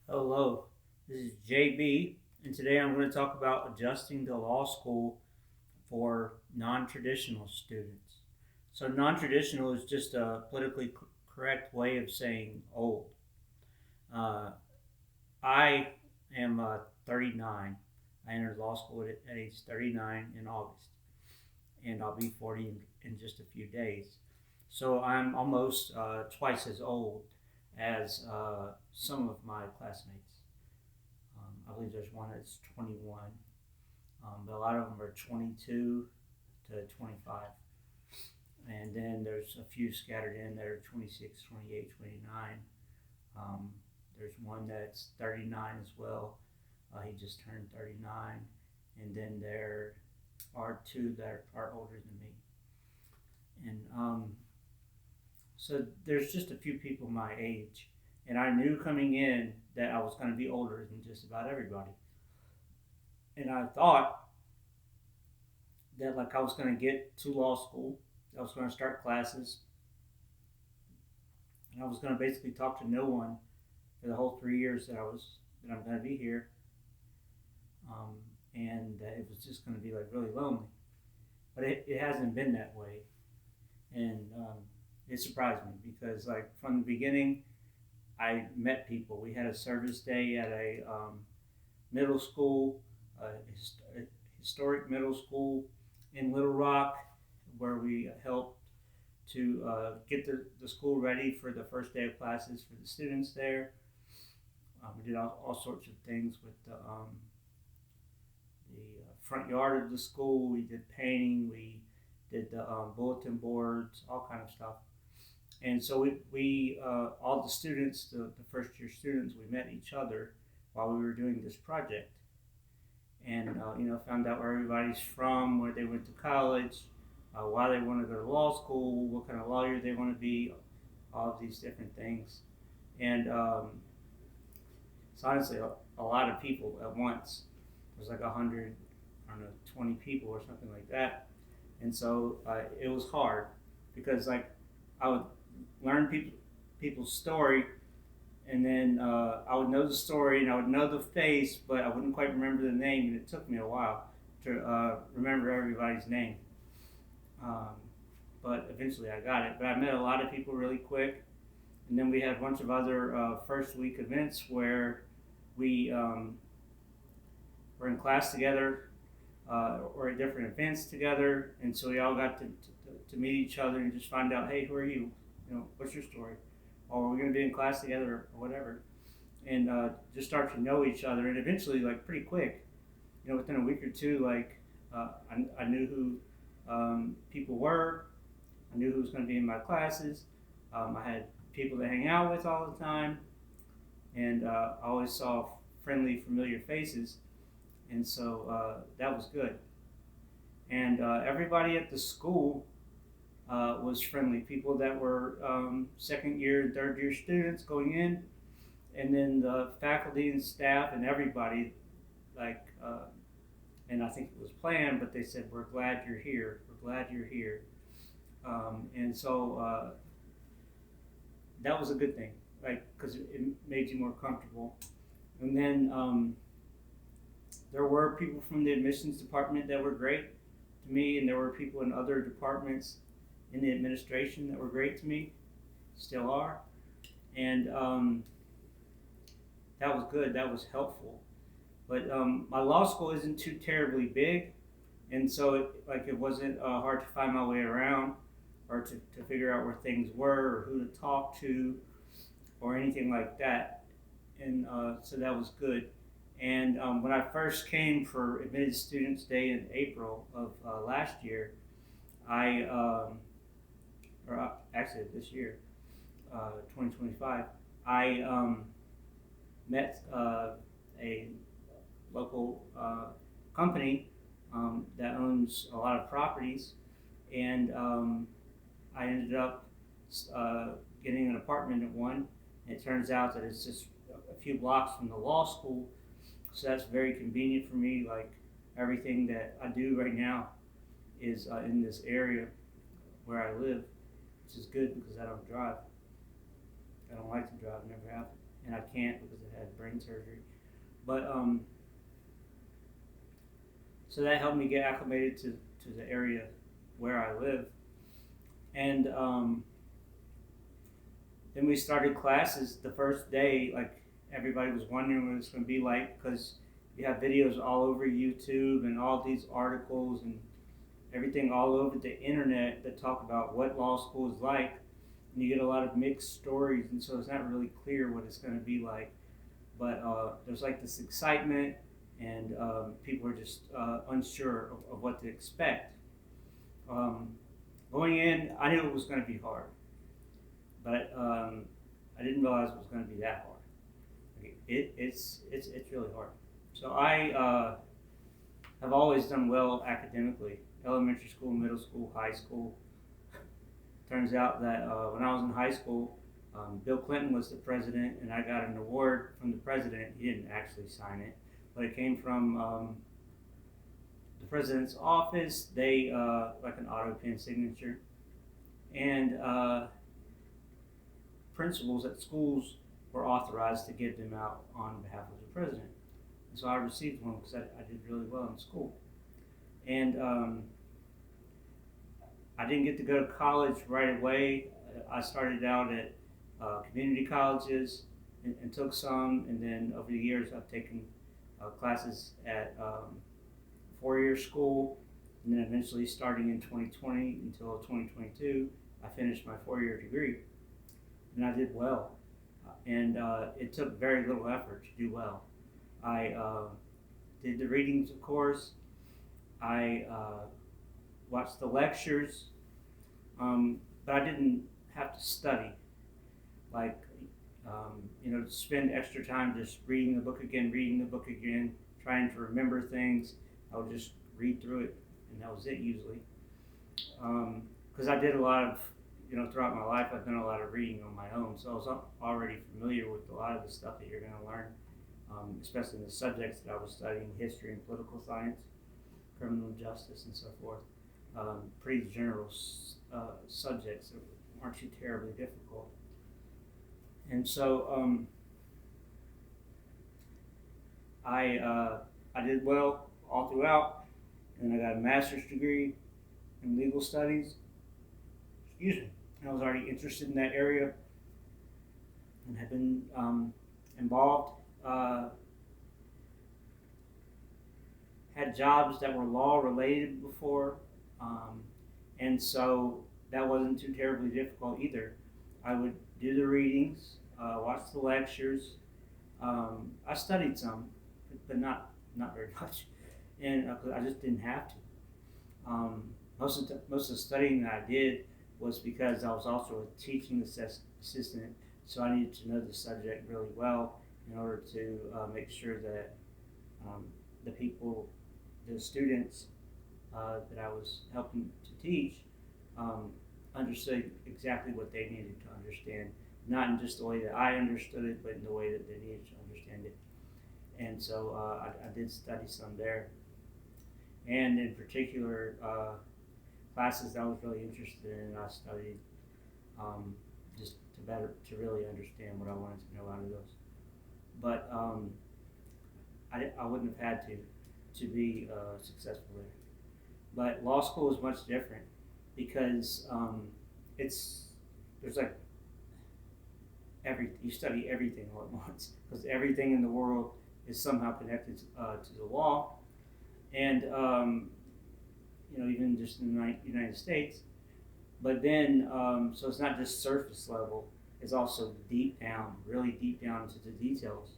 Hello, this is JB, and today I'm going to talk about adjusting to law school for non traditional students. So, non traditional is just a politically correct way of saying old. Uh, I am 39. I entered law school at age 39 in August, and I'll be 40 in just a few days. So, I'm almost twice as old as some of my classmates. I believe there's one that's 21, but a lot of them are 22 to 25. And then there's a few scattered in that are 26, 28, 29. Um, there's one that's 39 as well. He just turned 39. And then there are two that are older than me. And so there's just a few people my age. And I knew coming in that I was going to be older than just about everybody. And I thought that like I was going to get to law school, I was going to start classes, and I was going to basically talk to no one for the whole 3 years that I'm going to be here, um, and that it was just going to be like really lonely. But it hasn't been that way, and it surprised me because like from the beginning, I met people. We had a service day at a middle school, a historic middle school in Little Rock, where we helped to get the school ready for the first day of classes for the students there. We did all sorts of things with the front yard of the school. We did painting. We did the bulletin boards, all kind of stuff. And so we all the students, the first year students, we met each other while we were doing this project, and found out where everybody's from, where they went to college, why they want to go to law school, what kind of lawyer they want to be, all of these different things. And it's honestly a lot of people at once. It was like 100, I don't know, 20 people or something like that. And so it was hard because like I would learn people's story, and then I would know the story and I would know the face, but I wouldn't quite remember the name, and it took me a while to remember everybody's name. Um, but eventually I got it. But I met a lot of people really quick, and then we had a bunch of other first week events where we were in class together or at different events together, and so we all got to meet each other and just find out, hey, who are you? What's your story? Or we're going to be in class together or whatever, and just start to know each other. And eventually, like pretty quick, within a week or two, like I knew who people were. I knew who was going to be in my classes. I had people to hang out with all the time, and I always saw friendly, familiar faces, and so that was good. And everybody at the school was friendly. People that were second year and third year students going in, and then the faculty and staff and everybody, like, and I think it was planned, but they said, "We're glad you're here. We're glad you're here." And so that was a good thing, like, because it made you more comfortable. And then there were people from the admissions department that were great to me, and there were people in other departments in the administration that were great to me, still are. And that was good. That was helpful. But my law school isn't too terribly big, and so it wasn't hard to find my way around or to figure out where things were or who to talk to or anything like that. And so that was good. And when I first came for Admitted Students Day in April of last year, I, or actually this year, 2025, I met a local company that owns a lot of properties, and I ended up getting an apartment at one. And it turns out that it's just a few blocks from the law school, so that's very convenient for me. Like everything that I do right now is in this area where I live, which is good because I don't drive. I don't like to drive, never have. and I can't because I had brain surgery. But so that helped me get acclimated to the area where I live. And then we started classes the first day. Like, everybody was wondering what it's going to be like, because you have videos all over YouTube and all these articles and everything all over the internet that talk about what law school is like. And you get a lot of mixed stories, and so it's not really clear what it's going to be like. But there's like this excitement, and people are just unsure of what to expect. Going in, I knew it was going to be hard, but I didn't realize it was going to be that hard. It's really hard. So I have always done well academically, elementary school, middle school, high school. Turns out that when I was in high school, Bill Clinton was the president, and I got an award from the president. He didn't actually sign it, but it came from the president's office. They like an auto pen signature, and principals at schools were authorized to give them out on behalf of the president. And so I received one because I did really well in school. And I didn't get to go to college right away. I started out at community colleges and took some, and then over the years I've taken classes at four-year school, and then eventually starting in 2020 until 2022, I finished my four-year degree, and I did well. And it took very little effort to do well. I did the readings, of course. I watched the lectures, but I didn't have to study. Like, spend extra time just reading the book again, trying to remember things. I would just read through it, and that was it usually. Because I did a lot of, throughout my life, I've done a lot of reading on my own, so I was already familiar with a lot of the stuff that you're going to learn, especially in the subjects that I was studying: history and political science, criminal justice, and so forth. Pretty general subjects that aren't too terribly difficult. And so I did well all throughout, and I got a master's degree in legal studies. Excuse me. I was already interested in that area and had been involved. Had jobs that were law related before, and so that wasn't too terribly difficult either. I would do the readings, watch the lectures. I studied some, but not very much, and I just didn't have to. Most of the studying that I did was because I was also a teaching assistant, so I needed to know the subject really well in order to make sure that the students that I was helping to teach, understood exactly what they needed to understand, not in just the way that I understood it, but in the way that they needed to understand it. And so I did study some there, and in particular classes that I was really interested in, I studied just to really understand what I wanted to know out of those. But I wouldn't have had to be successful there. But law school is much different because there's like you study everything all at once, because everything in the world is somehow connected to the law, and even just in the United States. But then, so it's not just surface level; it's also deep down, really deep down into the details.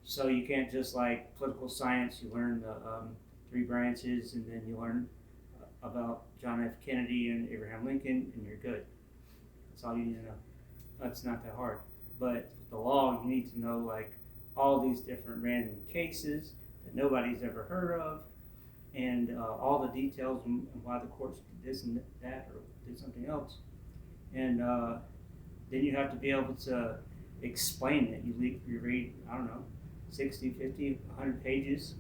So you can't just, like political science, you learn the three branches, and then you learn about John F. Kennedy and Abraham Lincoln, and you're good. That's all you need to know. That's not that hard. But with the law, you need to know like all these different random cases that nobody's ever heard of, and all the details and why the courts did this and that or did something else. And then you have to be able to explain it. You read, 60, 50, 100 pages,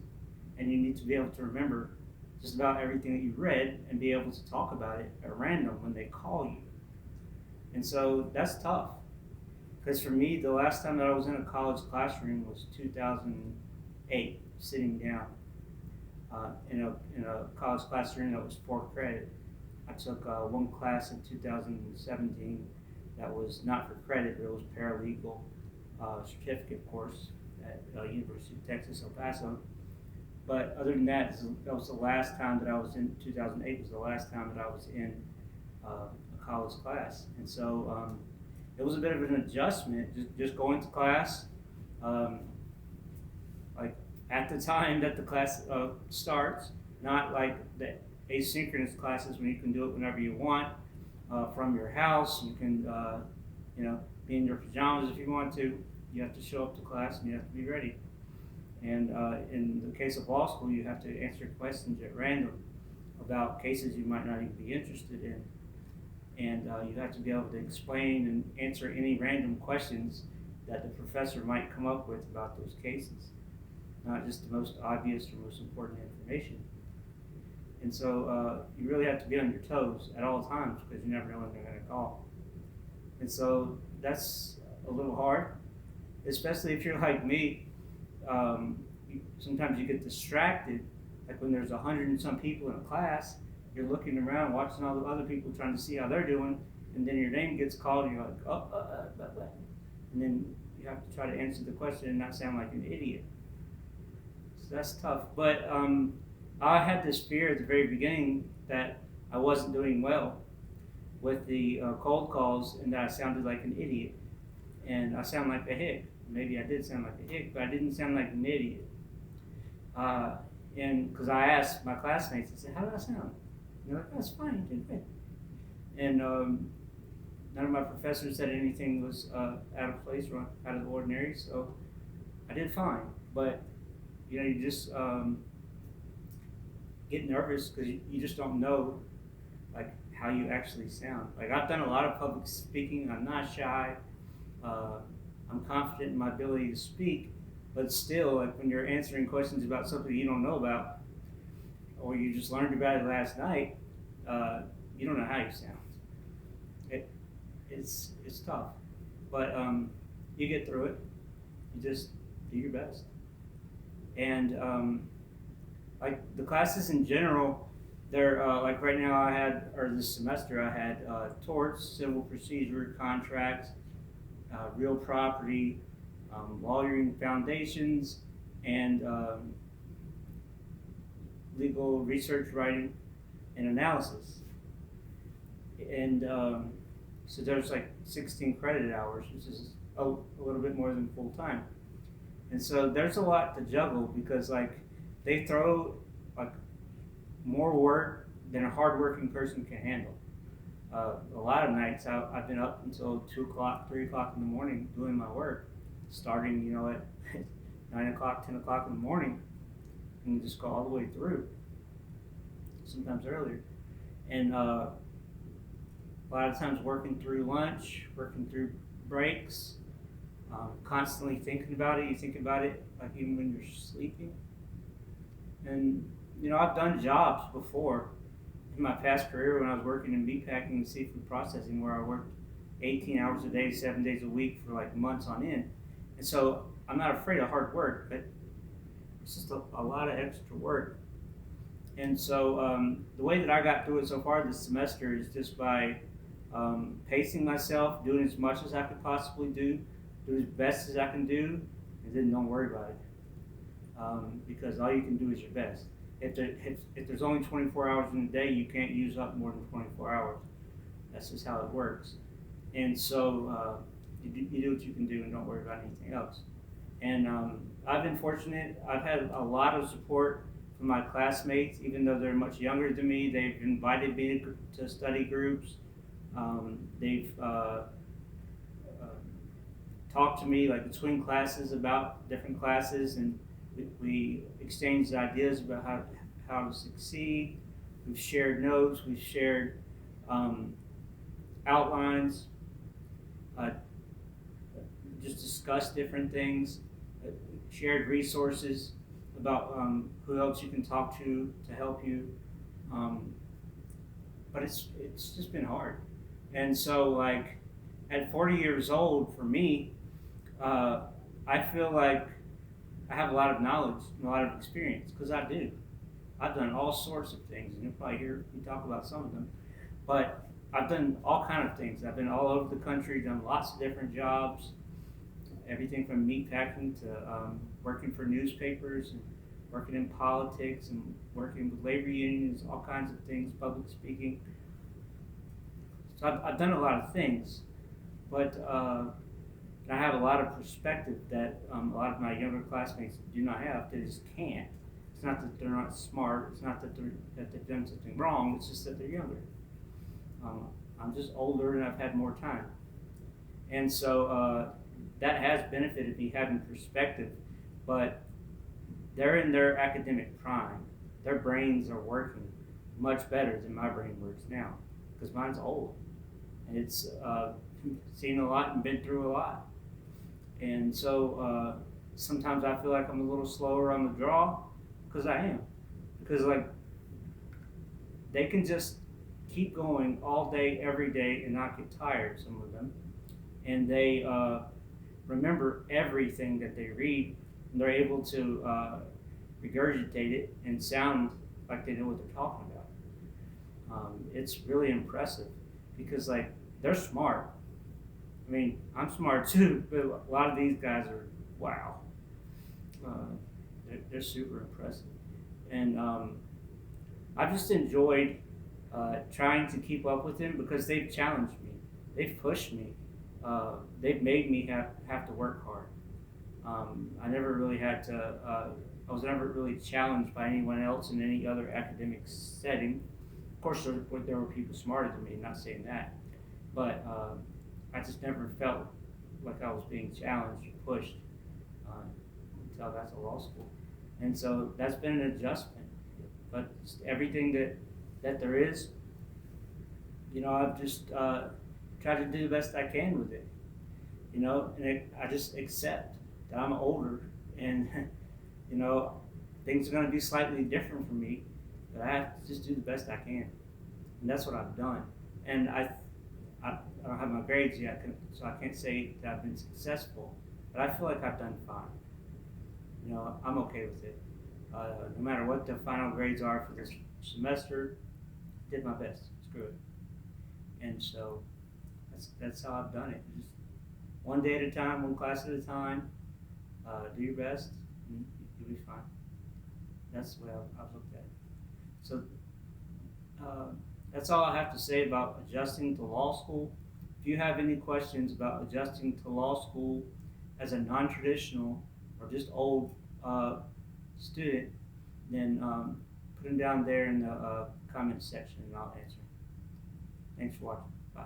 and you need to be able to remember just about everything that you read and be able to talk about it at random when they call you. And so that's tough, Because for me, the last time that I was in a college classroom was 2008, sitting down in a college classroom that was 4 credit. I took one class in 2017 that was not for credit, but it was paralegal certificate course at University of Texas, El Paso. But other than that, that was the last time that I was in. 2008 was the last time that I was in a college class, and so it was a bit of an adjustment. Just going to class, like at the time that the class starts, not like the asynchronous classes when you can do it whenever you want from your house. You can, be in your pajamas if you want to. You have to show up to class and you have to be ready. And in the case of law school, you have to answer questions at random about cases you might not even be interested in. And you have to be able to explain and answer any random questions that the professor might come up with about those cases, not just the most obvious or most important information. And so you really have to be on your toes at all times because you never know when they're going to call. And so that's a little hard, especially if you're like me. Sometimes you get distracted, like when there's 100 and some people in a class, you're looking around, watching all the other people, trying to see how they're doing, and then your name gets called, and you're like, and then you have to try to answer the question and not sound like an idiot. So that's tough. But I had this fear at the very beginning that I wasn't doing well with the cold calls, and that I sounded like an idiot, and I sound like a hick. Maybe I did sound like a hick, but I didn't sound like an idiot. And because I asked my classmates, I said, "How did I sound?" And they're like, "That's fine, you did good." And none of my professors said anything was out of place or out of the ordinary, so I did fine. But you just get nervous because you just don't know like how you actually sound. Like I've done a lot of public speaking. I'm not shy. I'm confident in my ability to speak, but still, like when you're answering questions about something you don't know about, or you just learned about it last night, you don't know how you sound. It's tough, but you get through it. You just do your best. And like the classes in general, they're like right now this semester I had torts, civil procedure, contracts, real property, lawyering foundations, and legal research writing and analysis. And so there's like 16 credit hours, which is a little bit more than full time. And so there's a lot to juggle because like they throw like more work than a hardworking person can handle. A lot of nights I've been up until 2 o'clock, 3 o'clock in the morning doing my work, starting at 9 o'clock, 10 o'clock in the morning, and just go all the way through, sometimes earlier. And a lot of times working through lunch, working through breaks, constantly thinking about it. You think about it like even when you're sleeping. And I've done jobs before in my past career when I was working in meatpacking and seafood processing, where I worked 18 hours a day, 7 days a week for like months on end. And so I'm not afraid of hard work, but it's just a lot of extra work. And so the way that I got through it so far this semester is just by pacing myself, doing as much as I could possibly do as best as I can do, and then don't worry about it. Because all you can do is your best. If there's only 24 hours in a day, you can't use up more than 24 hours. That's just how it works. And so you do what you can do and don't worry about anything else. And I've been fortunate. I've had a lot of support from my classmates, even though they're much younger than me. They've invited me to study groups. They've talked to me like between classes about different classes, and we exchanged ideas about how to succeed. We've shared notes. We've shared outlines. Just discussed different things. Shared resources about who else you can talk to help you. But it's just been hard. And so like at 40 years old, for me, uh, I feel like I have a lot of knowledge and a lot of experience because I do. I've done all sorts of things, and you'll probably hear me talk about some of them. But I've done all kind of things. I've been all over the country, done lots of different jobs, everything from meat packing to working for newspapers and working in politics and working with labor unions, all kinds of things, public speaking. So I've done a lot of things, but I have a lot of perspective that a lot of my younger classmates do not have. They just can't. It's not that they're not smart. It's not that they've done something wrong. It's just that they're younger. I'm just older and I've had more time, and so that has benefited me having perspective. But they're in their academic prime. Their brains are working much better than my brain works now because mine's old and it's seen a lot and been through a lot. And so sometimes I feel like I'm a little slower on the draw because I am. Because like they can just keep going all day, every day, and not get tired. Some of them, and they remember everything that they read, and they're able to regurgitate it and sound like they know what they're talking about. It's really impressive because like they're smart. I mean, I'm smart too, but a lot of these guys are wow. Uh, they're super impressive, and I've just enjoyed trying to keep up with them because they've challenged me, they've pushed me, they've made me have to work hard. I never really had to. I was never really challenged by anyone else in any other academic setting. Of course, there were people smarter than me. Not saying that, but I just never felt like I was being challenged or pushed uh, until I got to law school, and so that's been an adjustment. But just everything that there is, I've just tried to do the best I can with it. I just accept that I'm older, and you know, things are going to be slightly different for me, but I have to just do the best I can, and that's what I've done. And I don't have my grades yet, so I can't say that I've been successful, but I feel like I've done fine. I'm okay with it. No matter what the final grades are for this semester, I did my best. Screw it. And so that's how I've done it. Just one day at a time, one class at a time. Do your best, and you'll be fine. That's the way I've looked at it. So uh, that's all I have to say about adjusting to law school. If you have any questions about adjusting to law school as a non-traditional or just old student, then put them down there in the comments section and I'll answer. Thanks for watching. Bye.